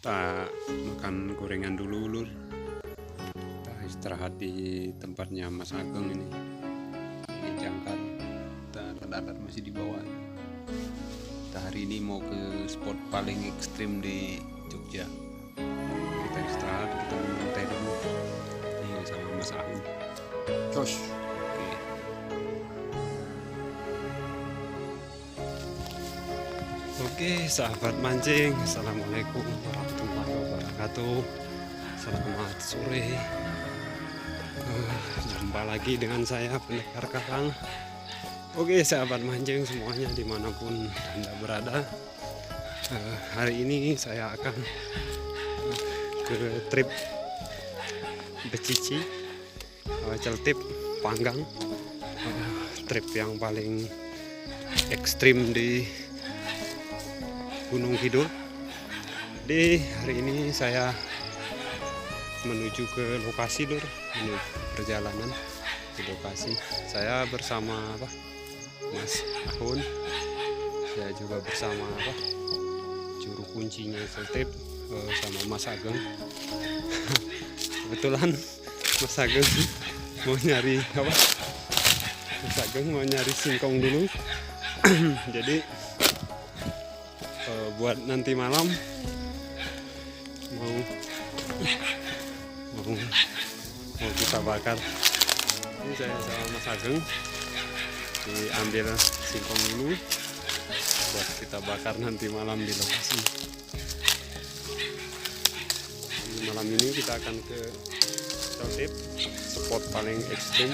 Kita makan gorengan dulu, Lur. Kita istirahat di tempatnya Mas Ageng ini. Ini jangkar. Kita rada masih di bawah. Kita hari ini mau ke spot paling ekstrim di Jogja. Kita istirahat, kita minum teh dulu. Ini sama Mas Ageng. Terus Oke, sahabat mancing, assalamualaikum warahmatullahi wabarakatuh. Selamat sore. Jumpa lagi dengan saya Pendekar Karang. Oke, sahabat mancing semuanya dimanapun Anda berada. Hari ini saya akan ke trip Becici, Celtip, Panggang. Trip yang paling ekstrim di Gunung Kidul. Di hari ini saya menuju ke lokasi, Lur, menuju perjalanan ke lokasi. Saya bersama Mas Ahun. Saya juga bersama juru kuncinya Celtip, sama Mas Ageng. Kebetulan Mas Ageng mau nyari Mas Ageng mau nyari singkong dulu. Jadi buat nanti malam mau kita bakar. Ini saya sama Mas Ageng diambil singkong dulu buat kita bakar nanti malam di lokasi. Malam ini kita akan ke Celtip, spot paling ekstrim.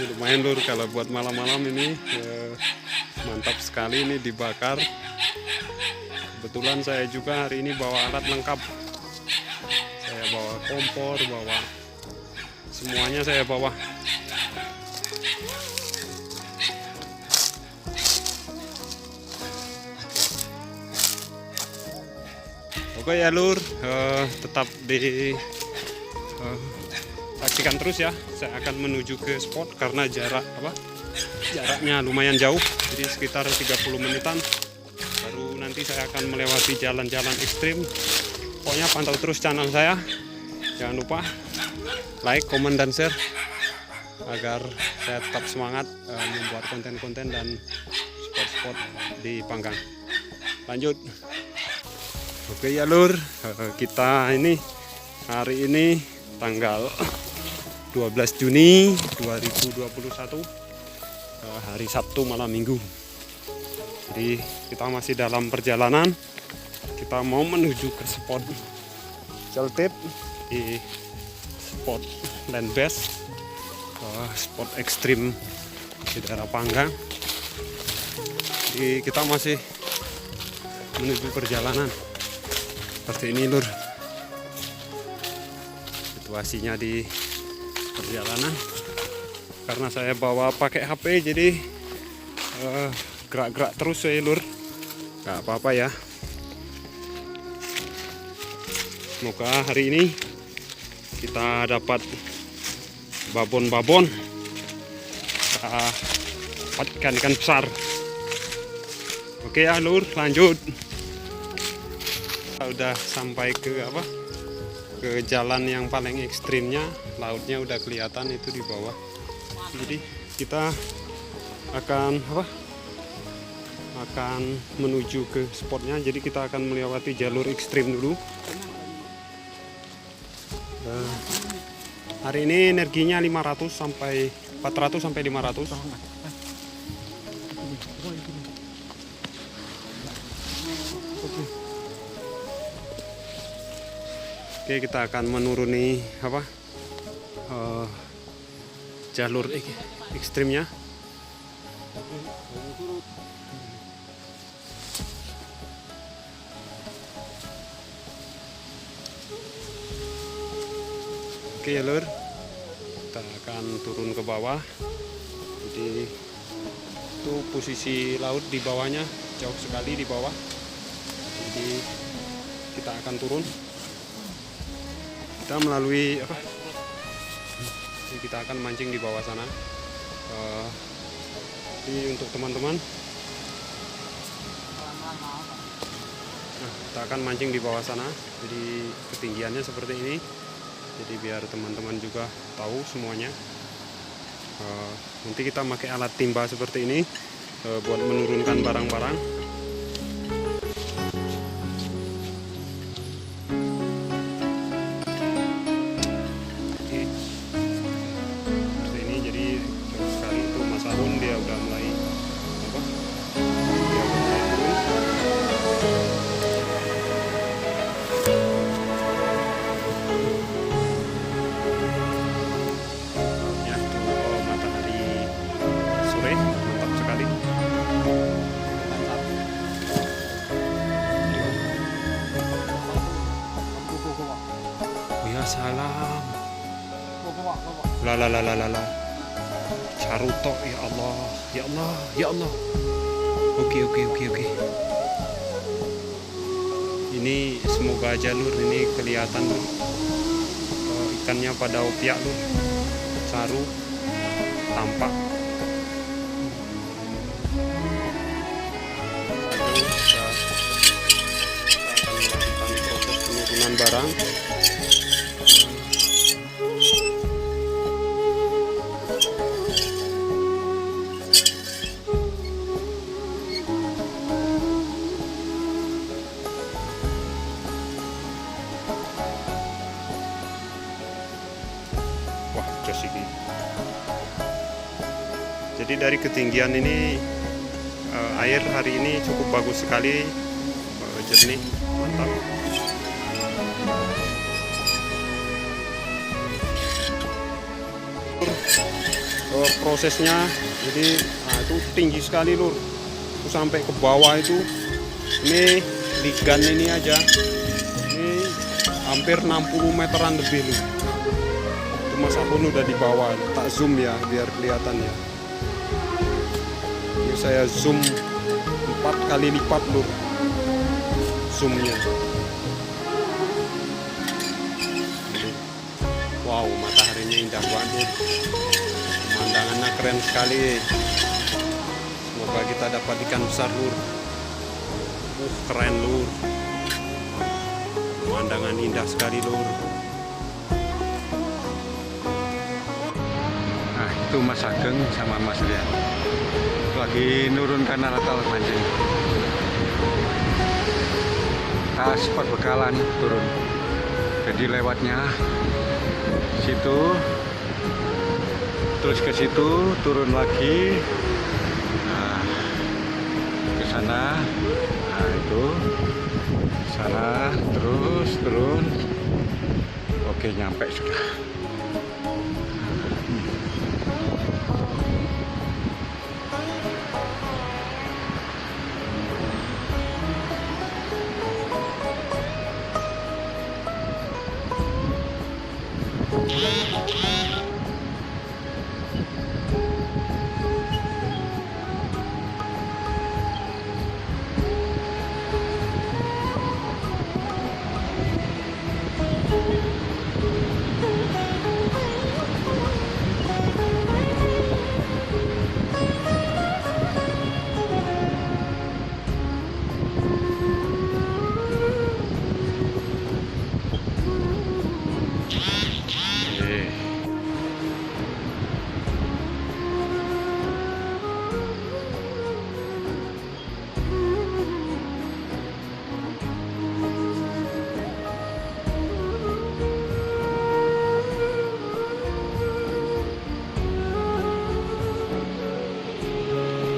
Ini lumayan, Lur, kalau buat malam-malam ini mantap sekali ini dibakar. Kebetulan saya juga hari ini bawa alat lengkap. Saya bawa kompor, bawa semuanya saya bawa. Oke ya, Lur, tetap di saksikan terus ya. Saya akan menuju ke spot karena jaraknya lumayan jauh, jadi sekitar 30 menitan baru nanti saya akan melewati jalan-jalan ekstrim. Pokoknya pantau terus channel saya, jangan lupa like, komen, dan share agar saya tetap semangat membuat konten-konten dan spot-spot di Panggang. Lanjut. Oke ya, Lur, kita ini hari ini tanggal 12 Juni 2021, hari Sabtu malam minggu. Jadi kita masih dalam perjalanan. Kita mau menuju ke spot Celtip, di spot land base, spot ekstrim di daerah Panggang. Jadi kita masih menuju perjalanan seperti ini, Lur, situasinya di perjalanan. Karena saya bawa pakai HP, jadi gerak-gerak terus ya, Lur, nggak apa-apa ya. Semoga hari ini kita dapat babon-babon, kita dapat ikan-ikan besar. Oke ya, Lur, lanjut. Kita udah sampai ke jalan yang paling ekstrimnya. Lautnya udah kelihatan itu di bawah. Jadi kita akan menuju ke spotnya. Jadi kita akan melewati jalur ekstrim dulu. Hari ini energinya 400 sampai 500. Oke, kita akan menuruni jalur ekstrimnya. Oke ya, Lur, kita akan turun ke bawah. Jadi itu posisi laut di bawahnya jauh sekali di bawah. Jadi kita akan turun. kita melalui apa? Kita akan mancing di bawah sana. Ini untuk teman-teman. Nah, kita akan mancing di bawah sana. Jadi ketinggiannya seperti ini. Jadi biar teman-teman juga tahu semuanya. Nanti kita pakai alat timba seperti ini buat menurunkan barang-barang. Seperti ini. Jadi sekali itu Mas Arun dia udah mulai apa? Dia udah mulai turun. Ya, itu matahari sore mantap sekali. Ya salam. La. Carutok, ya Allah, ya Allah, ya Allah. Oke. Ini semoga aja lur, ini kelihatan lur. Ikannya pada opiak lur. Saru tampak. Kita akan melakukan proses penurunan barang. Wah, jos ini. Jadi dari ketinggian ini air hari ini cukup bagus sekali, jernih, mantap. Prosesnya jadi itu tinggi sekali lur, itu sampai ke bawah itu. Ini ligan ini aja, ini hampir 60 meteran lebih lur. Itu Mas Akun udah di bawah, tak zoom ya biar kelihatan ya. Ini saya zoom 4 kali lipat lur zoomnya. Wow, mataharinya indah banget. Pemandangannya keren sekali. Semoga kita dapat ikan besar lur. Keren lur. Pemandangan indah sekali lur. Nah, itu Mas Ageng sama Mas Rian lagi nurunkan alat-alat mancing. Tas perbekalan turun. Jadi lewatnya situ, terus ke situ, turun lagi, nah, ke sana, nah itu, sana, terus turun, oke nyampe sudah.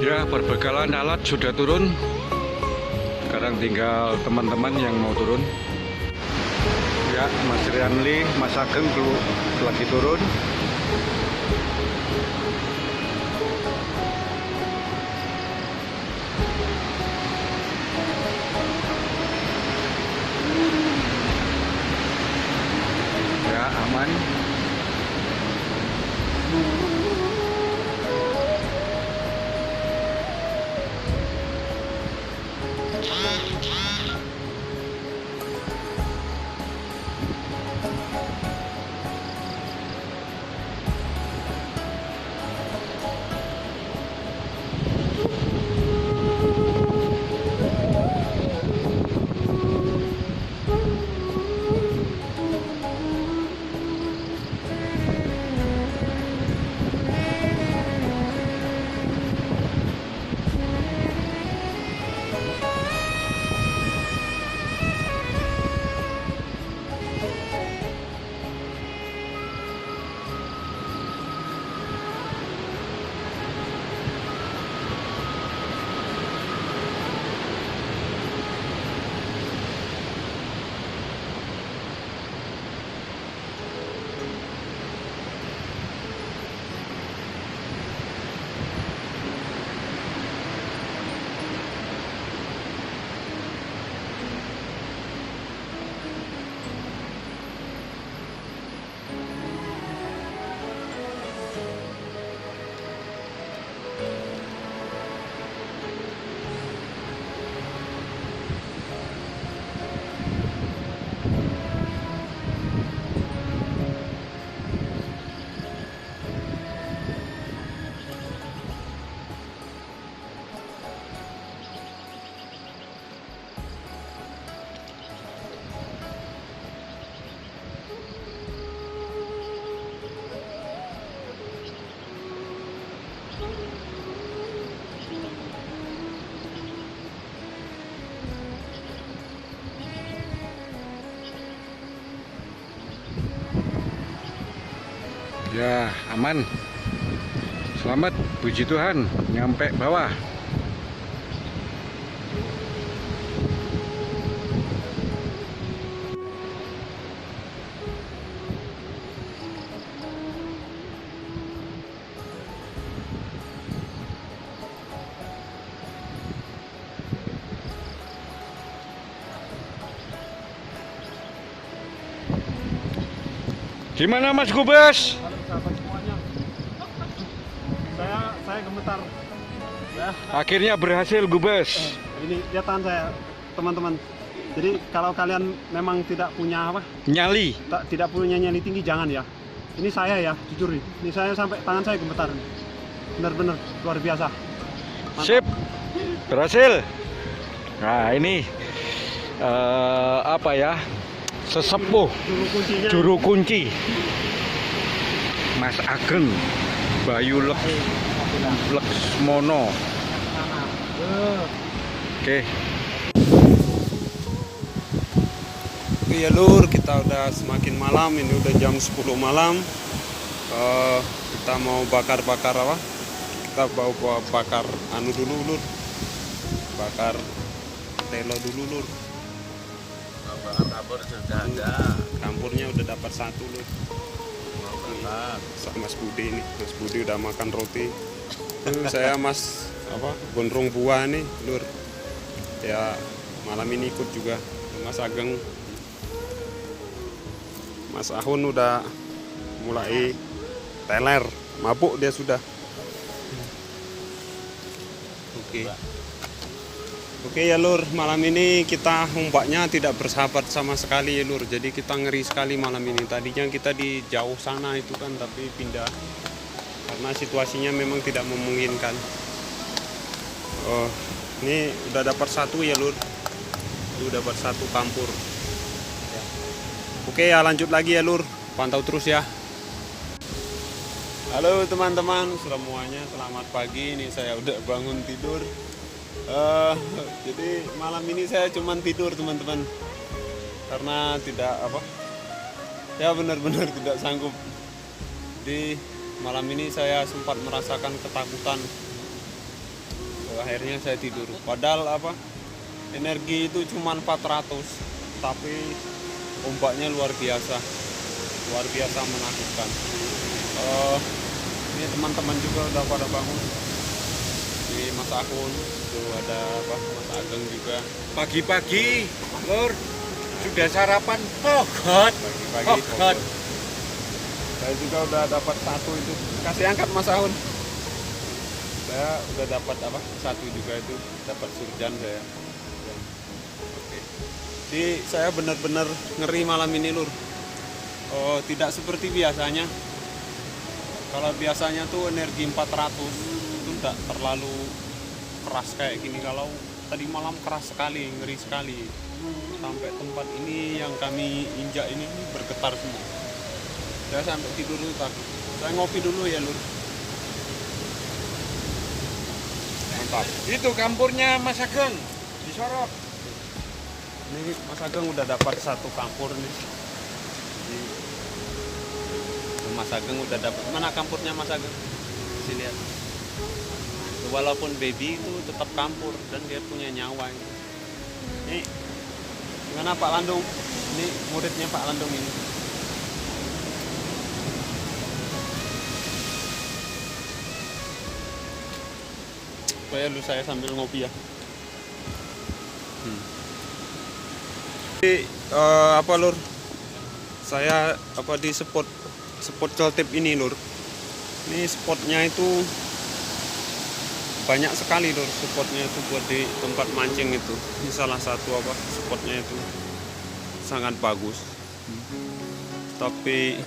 Ya, perbekalan alat sudah turun. Sekarang tinggal teman-teman yang mau turun. Ya, Mas Rianli, Mas Ageng lagi turun. Ya, aman. Ya, aman. Selamat, puji Tuhan, nyampe bawah. Gimana Mas Gubes? Halo sahabat semuanya. Saya gemetar. Ya, Akhirnya berhasil Gubes. ini lihat tangan saya, teman-teman. Jadi kalau kalian memang tidak punya apa, Nyali. tidak punya nyali tinggi jangan ya. Ini saya ya, jujur nih. Ini saya sampai tangan saya gemetar. Benar-benar luar biasa. Mantap. Sip. Berhasil. Nah, ini apa ya? Sesepuh Dulu kuncinya. juru kunci Mas Ageng Bayu Leksmono. Oke. Oke ya lur, kita udah semakin malam. Ini udah jam 10 malam. Kita mau bakar-bakar apa? Kita mau bakar anu dulu lur. Bakar telo dulu lur. Kampur sudah ada. Kampurnya udah dapat satu lur. Sama Mas Budi ini. Mas Budi udah makan roti. Saya Mas apa? Gondrong buah nih lur. Ya malam ini ikut juga Mas Ageng. Mas Ahun udah mulai teler, mabuk dia sudah. Oke ya lur, malam ini kita ombaknya tidak bersahabat sama sekali ya lur. Jadi kita ngeri sekali malam ini. Tadinya kita di jauh sana itu kan, tapi pindah karena situasinya memang tidak memungkinkan. Oh, ini udah dapat satu ya lur. Udah dapat satu kampur. Oke ya, lanjut lagi ya lur. Pantau terus ya. Halo teman-teman semuanya, selamat pagi. Ini saya udah bangun tidur. Jadi malam ini saya cuman tidur teman-teman, karena tidak apa ya, benar-benar tidak sanggup. Di malam ini saya sempat merasakan ketakutan. Akhirnya saya tidur, padahal apa, energi itu cuman 400, tapi ombaknya luar biasa menakutkan. Ini teman-teman juga udah pada bangun. Di Mas Akun tuh ada apa, Mas Ageng juga. Pagi-pagi, Lur, sudah sarapan pogot. Pagi-pagi pogot. Saya juga udah dapat satu itu. Kasih angkat Mas Ahun. Saya udah dapat apa? Satu juga itu, dapat surjan saya. Oke. Jadi saya benar-benar ngeri malam ini lur. Oh, tidak seperti biasanya. Kalau biasanya tuh energi 400 itu tidak terlalu keras kayak gini. Kalau tadi malam keras sekali, ngeri sekali. Sampai tempat ini yang kami injak ini bergetar semua. Saya sampai tidur dulu tadi. Saya ngopi dulu ya lur. Mantap. Itu kampurnya Mas Ageng disorot. Ini Mas Ageng udah dapat satu kampur nih. Mas Ageng udah dapat. Mana kampurnya Mas Ageng? Sini lihat. Walaupun baby itu tetap kampur dan dia punya nyawa ini. Ini gimana Pak Landung? Ini muridnya Pak Landung ini. Supaya lu saya sambil ngopi ya. Jadi apa lur? Saya apa di spot celtip ini lur. Ini spotnya itu banyak sekali lur, spotnya itu buat di tempat mancing itu. Ini salah satu apa spotnya itu sangat bagus. Tapi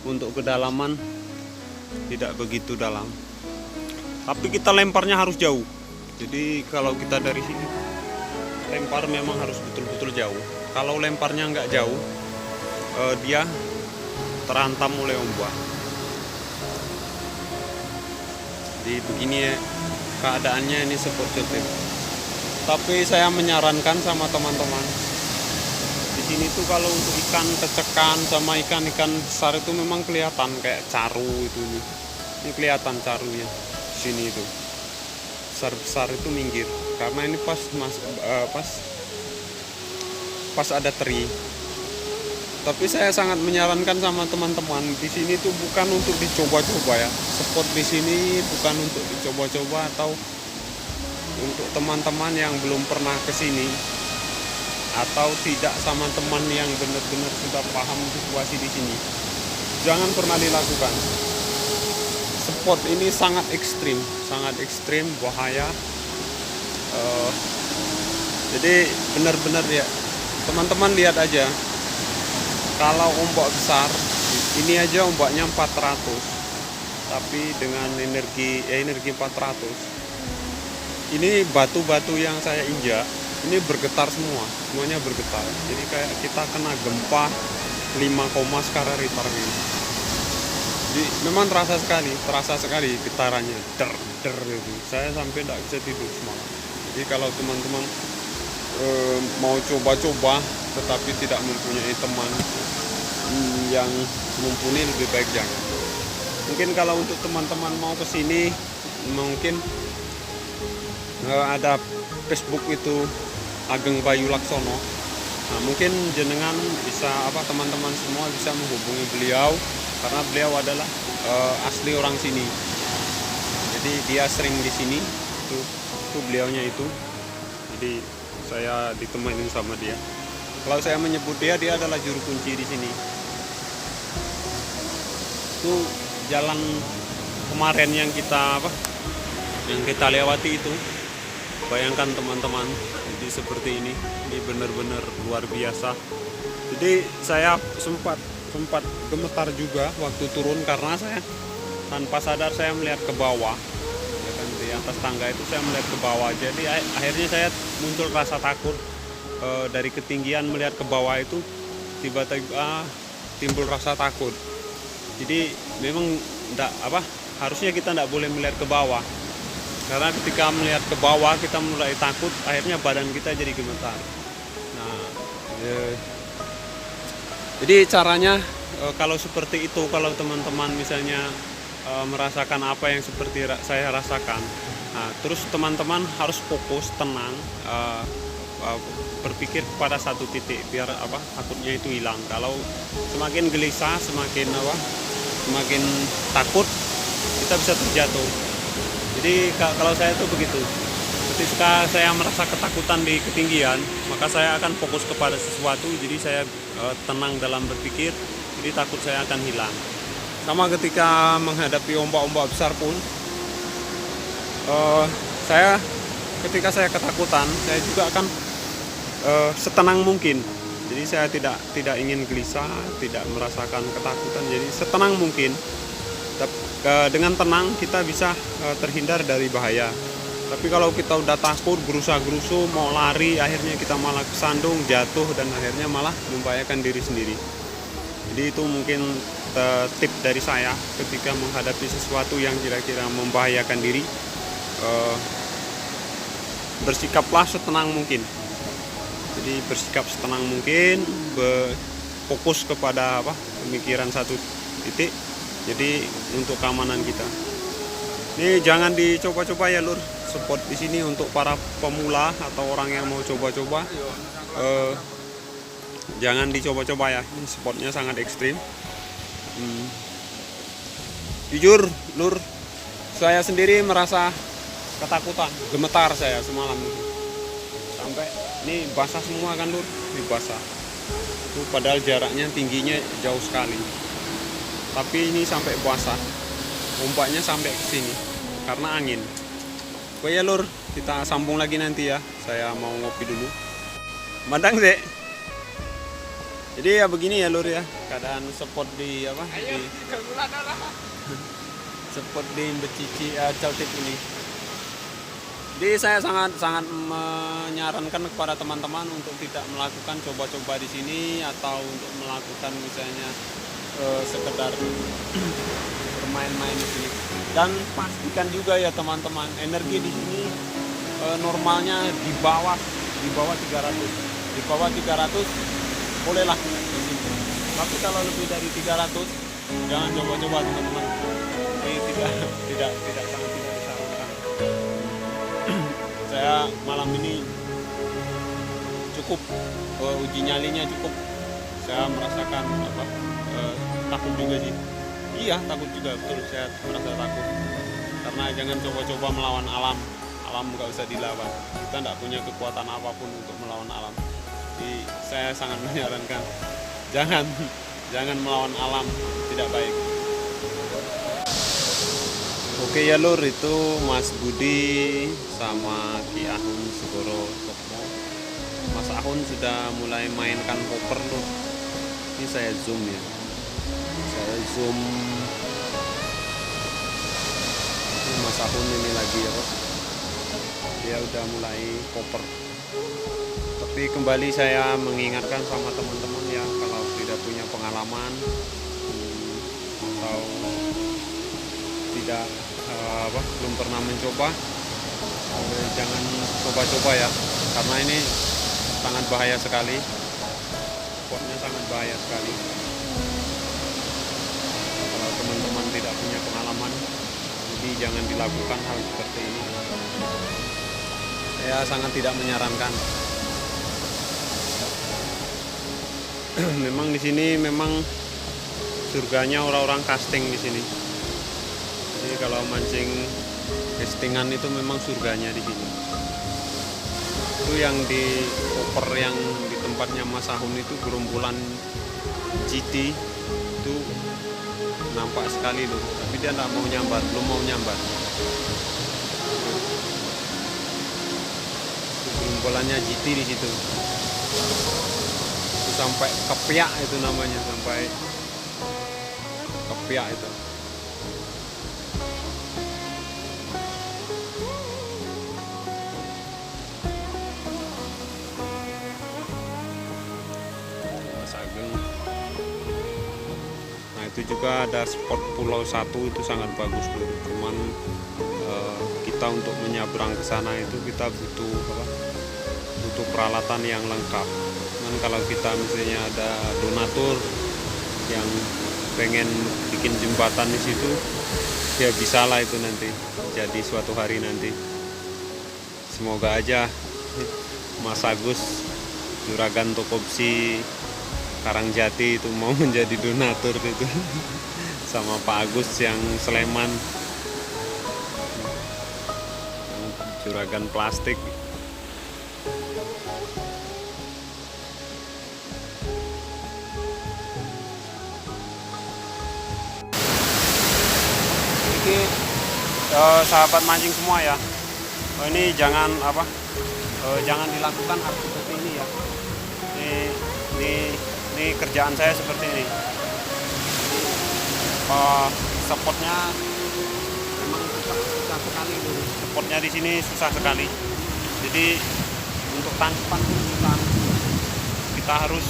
untuk kedalaman tidak begitu dalam. Tapi kita lemparnya harus jauh. Jadi kalau kita dari sini lempar memang harus betul-betul jauh. Kalau lemparnya nggak jauh, dia terhantam oleh ombak. Jadi begini ya, keadaannya ini seperti itu. Tapi saya menyarankan sama teman-teman, di sini itu kalau untuk ikan kecekan sama ikan-ikan besar itu memang kelihatan kayak caru itu nih. Ini kelihatan carunya sini itu. Besar-besar itu minggir karena ini pas ada teri. Tapi saya sangat menyarankan sama teman-teman di sini tuh bukan untuk dicoba-coba ya. Spot di sini bukan untuk dicoba-coba atau untuk teman-teman yang belum pernah ke sini atau tidak sama teman yang benar-benar sudah paham situasi di sini. Jangan pernah dilakukan. Spot ini sangat ekstrim, bahaya. Jadi benar-benar ya, teman-teman lihat aja. Kalau ombak besar, ini aja ombaknya 400, tapi dengan energi 400. Ini batu-batu yang saya injak, ini bergetar semuanya bergetar. Jadi kayak kita kena gempa 5, skala Richter ini. Jadi memang terasa sekali getarannya, der itu. Saya sampai tidak bisa tidur semalam. Jadi kalau teman-teman mau coba-coba tetapi tidak mempunyai teman yang mumpuni, lebih baik jangan. Mungkin kalau untuk teman-teman mau ke sini, mungkin ada Facebook itu Ageng Bayu Laksono. Nah, mungkin jenengan bisa teman-teman semua bisa menghubungi beliau karena beliau adalah asli orang sini. Jadi dia sering di sini. Itu beliaunya itu. Jadi saya ditemenin sama dia. Kalau saya menyebut dia adalah juru kunci di sini. Itu jalan kemarin yang kita lewati itu. Bayangkan teman-teman, jadi seperti ini benar-benar luar biasa. Jadi saya sempat gemetar juga waktu turun karena saya tanpa sadar saya melihat ke bawah. Ya kan, di atas tangga itu saya melihat ke bawah. Jadi akhirnya saya muncul rasa takut. Dari ketinggian melihat ke bawah itu tiba-tiba timbul rasa takut. Jadi memang harusnya kita tidak boleh melihat ke bawah, karena ketika melihat ke bawah kita mulai takut, akhirnya badan kita jadi gemetar. Nah, jadi caranya kalau seperti itu, kalau teman-teman misalnya merasakan apa yang seperti saya rasakan, nah, terus teman-teman harus fokus, tenang, berpikir pada satu titik biar takutnya itu hilang. Kalau semakin gelisah, semakin takut, kita bisa terjatuh. Jadi kalau saya itu begitu. Ketika saya merasa ketakutan di ketinggian, maka saya akan fokus kepada sesuatu. Jadi saya tenang dalam berpikir. Jadi takut saya akan hilang. Sama ketika menghadapi ombak-ombak besar pun, ketika saya ketakutan, saya juga akan setenang mungkin. Jadi saya tidak ingin gelisah, tidak merasakan ketakutan. Jadi setenang mungkin. Dengan tenang kita bisa terhindar dari bahaya. Tapi kalau kita udah takut, gerusa-gerusu, mau lari, akhirnya kita malah kesandung, jatuh, dan akhirnya malah membahayakan diri sendiri. Jadi itu mungkin tip dari saya ketika menghadapi sesuatu yang kira-kira membahayakan diri. Bersikaplah setenang mungkin. Jadi bersikap setenang mungkin, fokus kepada pemikiran satu titik. Jadi untuk keamanan kita. Ini jangan dicoba-coba ya lur. Spot di sini untuk para pemula atau orang yang mau coba-coba. Jangan dicoba-coba ya. Ini spotnya sangat ekstrim. Jujur lur, saya sendiri merasa ketakutan, gemetar saya semalam itu. Sampai ini basah semua kan lur, ini basah. Itu padahal jaraknya tingginya jauh sekali. Tapi ini sampai basah. Ombaknya sampai ke sini karena angin. Oke ya lur, kita sambung lagi nanti ya. Saya mau ngopi dulu. Madang sih. Jadi ya begini ya lur ya, keadaan spot di spot di Becici Celtic ini. Jadi saya sangat menyarankan kepada teman-teman untuk tidak melakukan coba-coba di sini atau untuk melakukan misalnya sekedar bermain-main di sini. Dan pastikan juga ya teman-teman, energi di sini normalnya di bawah 300. Di bawah 300 bolehlah di sini. Tapi kalau lebih dari 300 jangan coba-coba teman-teman. Ini tidak sangat tidak disarankan. Saya malam ini cukup uji nyalinya cukup. Saya merasakan takut juga sih. Iya, takut juga, betul, saya merasa takut. Karena jangan coba-coba melawan alam. Alam nggak usah dilawan. Kita nggak punya kekuatan apapun untuk melawan alam. Jadi saya sangat menyarankan jangan melawan alam, tidak baik. Oke ya lur, itu Mas Budi sama Ki Ahun Segoro Sukmo. Mas Ahun sudah mulai mainkan koper lur. Ini saya zoom ya. Saya zoom. Ini Mas Ahun ini lagi ya, Bos. Dia udah mulai koper. Tapi kembali saya mengingatkan sama teman-teman ya, kalau tidak punya pengalaman atau tidak belum pernah mencoba, jangan coba-coba ya, karena ini sangat bahaya sekali. Spotnya sangat bahaya sekali. Kalau teman-teman tidak punya pengalaman, jadi jangan dilakukan hal seperti ini. Saya sangat tidak menyarankan. Memang di sini memang surganya orang-orang casting di sini. Jadi kalau mancing castingan itu memang surganya di sini. Itu yang di koper yang di tempatnya Mas Ahun itu gerombolan GT itu nampak sekali loh. Tapi dia tidak mau nyambar, belum mau nyambar. Gerombolannya GT di situ. Sampai kepiak itu namanya, sampai kepiak itu. Sageng. Nah itu juga ada spot Pulau Satu, itu sangat bagus tuh. Cuman kita untuk menyeberang ke sana itu kita butuh peralatan yang lengkap. Kalau kita misalnya ada donatur yang pengen bikin jembatan di situ, ya bisalah itu nanti jadi suatu hari nanti. Semoga aja Mas Agus Juragan Tokopsi Karangjati itu mau menjadi donatur itu sama Pak Agus yang Sleman, Juragan Plastik. Sahabat mancing semua ya, ini jangan jangan dilakukan hal seperti ini ya. Ini kerjaan saya seperti ini. Spotnya memang susah sekali dulu. Spotnya di sini susah sekali. Jadi untuk tangkapan susah. Kita harus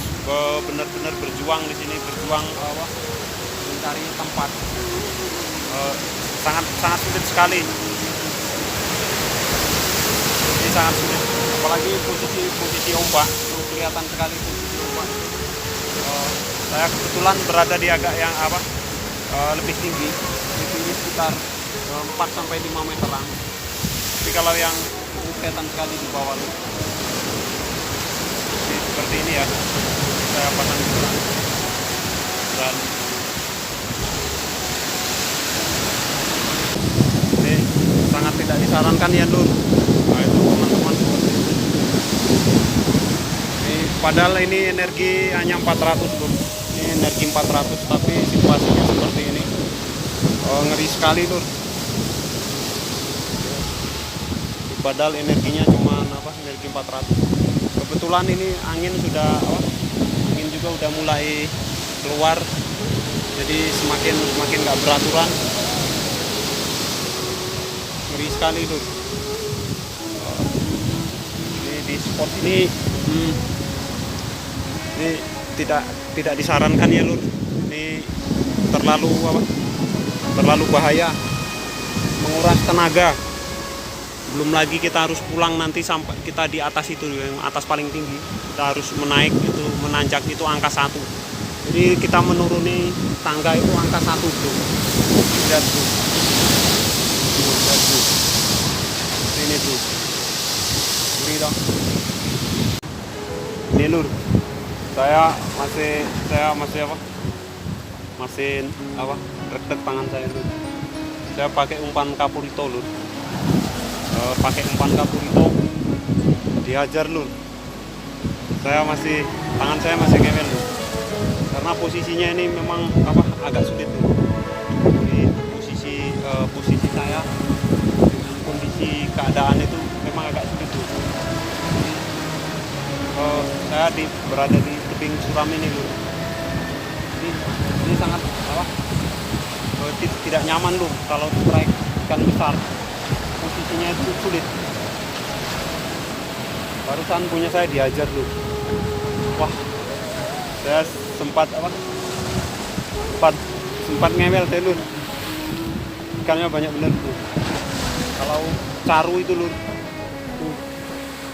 benar-benar berjuang di sini, berjuang mencari tempat. Sangat sulit sekali. Ini sangat sulit, apalagi posisi ombak itu kelihatan sekali posisi ombak. Saya kebetulan berada di agak yang lebih tinggi sekitar 4-5 meteran. Tapi kalau yang kelihatan sekali di bawah ini seperti ini ya, saya pasang dan sangat tidak disarankan ya lur. Nah itu teman-teman seperti itu. Padahal ini energi hanya 400 lur. Ini energi 400 tapi situasinya seperti ini. Ngeri sekali lur. Padahal energinya cuma energi 400. Kebetulan ini angin juga udah mulai keluar. Jadi semakin nggak beraturan. Ngeri sekali lur. Ini di spot ini tidak disarankan ya lur. Ini terlalu bahaya, menguras tenaga. Belum lagi kita harus pulang nanti sampai kita di atas itu, yang atas paling tinggi. Kita harus menaik itu menanjak itu angka 1. Jadi kita menuruni tangga itu angka 1 bro. Lihat bro. Lihat bro. Ini bro. Ini dong. Ini lur. Saya masih apa? Rek tangan saya lur. Saya pakai umpan kapurito lur. Pakai umpan kapurito dihajar lur. Tangan saya masih ngewel lur. Karena posisinya ini memang agak sulit lur. Jadi posisi saya dengan kondisi keadaan itu memang agak sulit lur. Saya berada di tebing suram ini lur. Ini sangat tidak nyaman lur kalau strike ikan besar. Posisinya itu sulit. Barusan punya saya dihajar lur. Wah, saya sempat ngewel saya lur. Ikannya banyak bener lur. Kalau caru itu lur,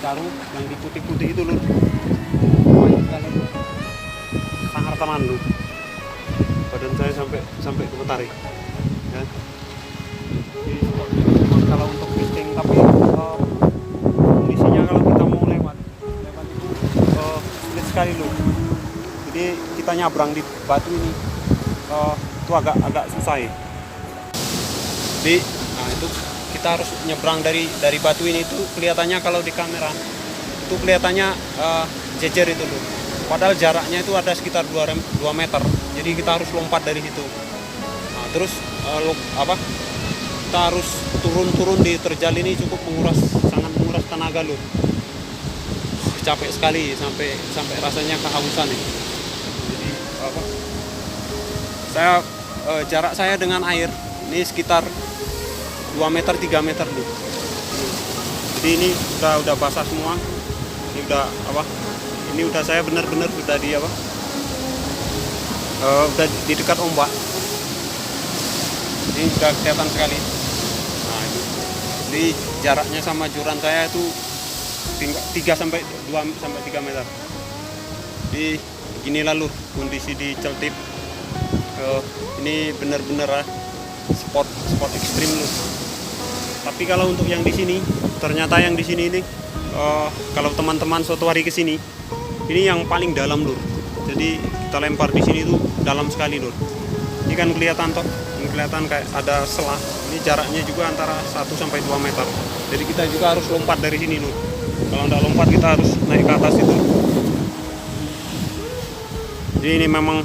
caru yang di putih-putih itu lur, banyak sekali lur. Sangat teman lur. Badan saya sampai gemetar ya. Jadi, kalau untuk fishing, tapi kondisinya kalau kita mau lewat itu sulit sekali lur. Jadi kita nyabrang di batu ini itu agak susah ya. Jadi itu kita harus nyebrang dari batu ini. Itu kelihatannya kalau di kamera itu kelihatannya jejer itu lur. Padahal jaraknya itu ada sekitar 2 meter. Jadi kita harus lompat dari situ. Nah, terus kita harus turun di terjal ini cukup sangat menguras tenaga lur. Capek sekali sampai rasanya kehausan ya. Jadi jarak saya dengan air ini sekitar 2 meter 3 meter lur. Jadi ini udah basah semua. Ini udah saya benar-benar udah udah di dekat ombak. Ini udah kelihatan sekali. Nah itu. Jadi jaraknya sama joran saya itu 3 sampai 3 meter. Jadi beginilah lur kondisi di Celtip. Ini benar-benar spot ekstrim lur. Tapi kalau untuk yang di sini, ternyata yang di sini ini kalau teman-teman suatu hari ke sini, ini yang paling dalam lur. Jadi kita lempar di sini tuh dalam sekali lur. Ini kan kelihatan kayak ada selah. Ini jaraknya juga antara 1 sampai 2 meter. Jadi kita juga harus lompat dari sini lur. Kalau nggak lompat kita harus naik ke atas itu. Jadi ini memang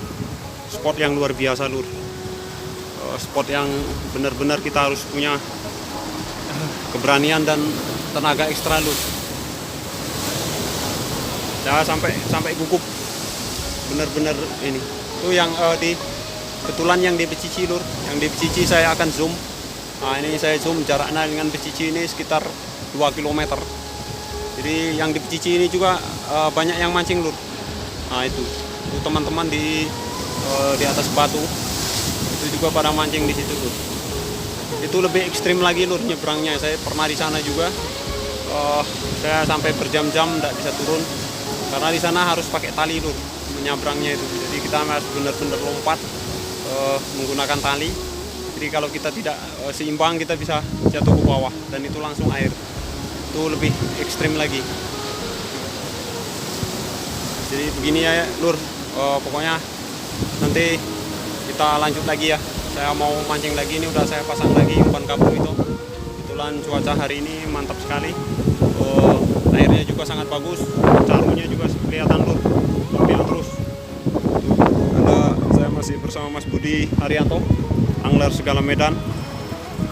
spot yang luar biasa lur. Spot yang benar-benar kita harus punya keberanian dan tenaga ekstra lur. Ya sampai gugup. Benar-benar ini. Itu yang kebetulan yang di Becici lur. Yang di Becici saya akan zoom. Nah, ini saya zoom jaraknya dengan Becici ini sekitar 2 km. Jadi yang di Becici ini juga banyak yang mancing lur. Nah, itu teman-teman di atas batu. Itu juga pada mancing di situ lur. Itu lebih ekstrim lagi lur nyebrangnya. Saya pernah di sana juga. Saya sampai berjam-jam tidak bisa turun. Karena di sana harus pakai tali lur menyabrangnya itu. Jadi kita harus benar-benar lompat menggunakan tali. Jadi kalau kita tidak seimbang kita bisa jatuh ke bawah dan itu langsung air. Itu lebih ekstrim lagi. Jadi begini ya lur, pokoknya nanti kita lanjut lagi ya. Saya mau mancing lagi, ini udah saya pasang lagi umpan kapur itu. Kebetulan cuaca hari ini mantap sekali. Airnya juga sangat bagus, carunya juga kelihatan lur, ambil terus. Saya masih bersama Mas Budi Haryanto, angler segala Medan.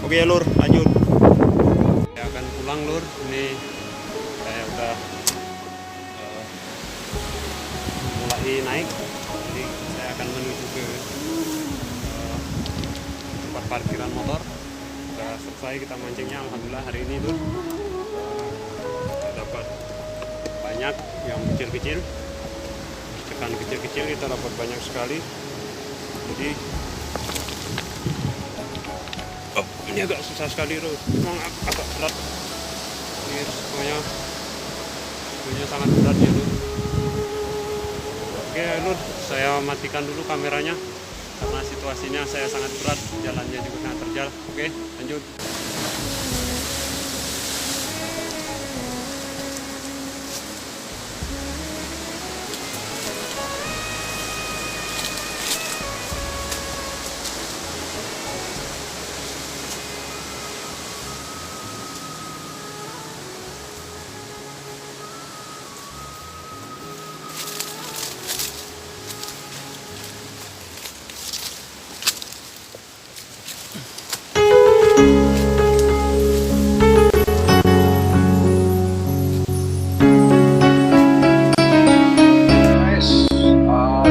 Oke lur, lanjut. Saya akan pulang lur. Ini saya udah mulai naik. Jadi saya akan menuju ke tempat parkiran motor. Sudah selesai kita mancingnya, alhamdulillah hari ini lur. Dapat banyak yang kecil-kecil, ikan kecil-kecil kita dapat banyak sekali. Jadi ini agak susah sekali loh, memang agak berat. Ini semuanya sangat berat ya tuh. Oke Lur, saya matikan dulu kameranya karena situasinya saya sangat berat, jalannya juga sangat terjal. Oke, lanjut.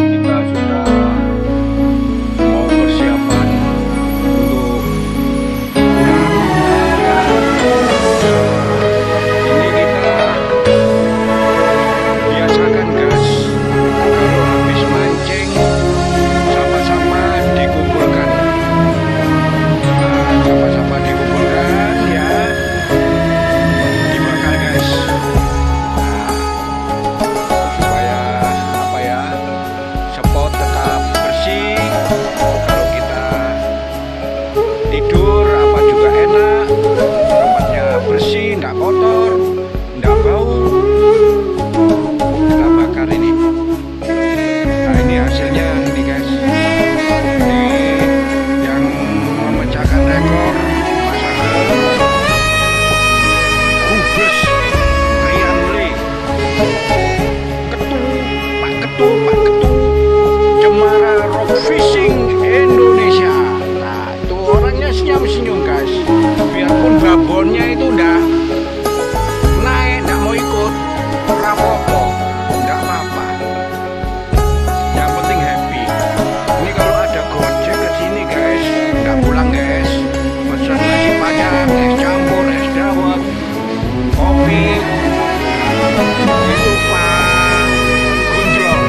Kita sudah mau persiapan untuk ini kita biasakan guys, kalau habis mancing sama-sama dikumpulkan, sama-sama dikumpulkan ya, dibakar guys. Supaya apa ya, spot tetap bersih. Kalau kita tidur apa juga enak, tempatnya bersih, nggak kotor, nggak bau. Kita bakar ini. Nah ini hasilnya ini guys. Ini yang memecahkan rekor masakan Hubles Triangle. Ketu Cemara Rock Fishing Indonesia. Nah tuh orangnya senyum-senyum guys, biarpun babonnya itu udah naik nggak mau ikut, rapopo nggak apa-apa, yang penting happy. Ini kalau ada Gojek ke sini guys, nggak pulang guys, pesan nasi padang, es campur, es dawet, kopi itu Pak Gunjol.